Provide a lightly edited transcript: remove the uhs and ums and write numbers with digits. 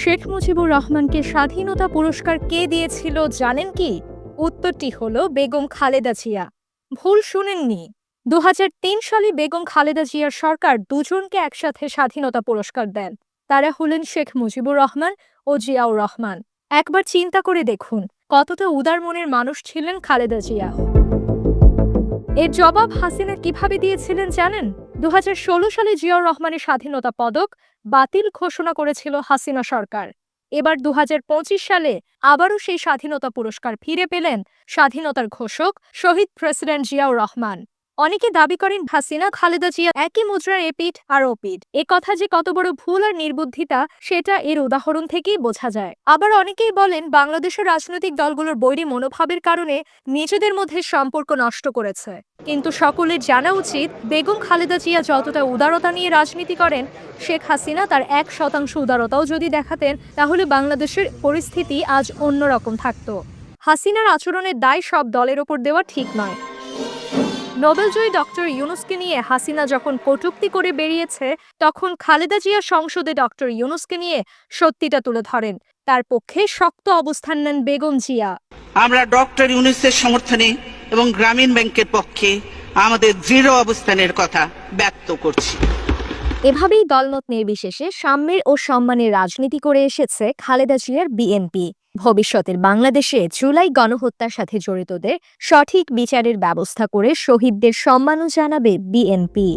শেখ মুজিবুর রহমানকে স্বাধীনতা পুরস্কার কে দিয়েছিল জানেন কি? উত্তরটি হলো বেগম খালেদা জিয়া। ভুল শুনেননি। ২০০৩ সালে বেগম খালেদা জিয়ার সরকার দুজনকে একসাথে স্বাধীনতা পুরস্কার দেন। তারা হলেন শেখ মুজিবুর রহমান ও জিয়াউর রহমান। একবার চিন্তা করে দেখুন, কতটা উদার মনের মানুষ ছিলেন খালেদা জিয়া। এর জবাব হাসিনা কিভাবে দিয়েছিলেন জানেন? ২০১৬ সালে জিয়াউর রহমানের স্বাধীনতা পদক বাতিল ঘোষণা করেছিল হাসিনা সরকার। এবার ২০২৫ সালে আবারও সেই স্বাধীনতা পুরস্কার ফিরে পেলেন স্বাধীনতার ঘোষক শহীদ প্রেসিডেন্ট জিয়াউর রহমান। অনেকে দাবি করেন হাসিনা খালেদা জিয়া একই মুদ্রার এপিঠ আর ওপিঠ। এ কথা যে কত বড় ভুল আর নির্বুদ্ধিতা সেটা এর উদাহরণ থেকেই বোঝা যায়। আবার অনেকেই বলেন বাংলাদেশের রাজনৈতিক দলগুলোর বৈরী মনোভাবের কারণে নিজেদের মধ্যে সম্পর্ক নষ্ট করেছে। কিন্তু সকলের জানা উচিত, বেগম খালেদা জিয়া যতটা উদারতা নিয়ে রাজনীতি করেন, শেখ হাসিনা তার ১% উদারতাও যদি দেখাতেন, তাহলে বাংলাদেশের পরিস্থিতি আজ অন্যরকম থাকতো। হাসিনার আচরণের দায় সব দলের ওপর দেওয়া ঠিক নয়। নোবেলজয়ী ডক্টর ইউনূসকে নিয়ে হাসিনা যখন কটূক্তি করে বেরিয়েছে, তখন খালেদা জিয়া সংসদে ডক্টর ইউনূসকে নিয়ে সত্যিটা তুলে ধরেন। তার পক্ষে শক্ত অবস্থান নেন বেগম জিয়া। আমরা ডক্টর ইউনূসের সমর্থনে এবং গ্রামীণ ব্যাংকের পক্ষে আমাদের দৃঢ় অবস্থানের কথা ব্যক্ত করছি। এভাবেই দলমত নির্বিশেষে সাম্যের ও সম্মানের রাজনীতি করে এসেছে খালেদা জিয়ার বিএনপি। ভবিষ্যতের বাংলাদেশে জুলাই গণহত্যার সাথে জড়িতদের সঠিক বিচারের ব্যবস্থা করে শহীদদের সম্মানও জানাবে বিএনপি।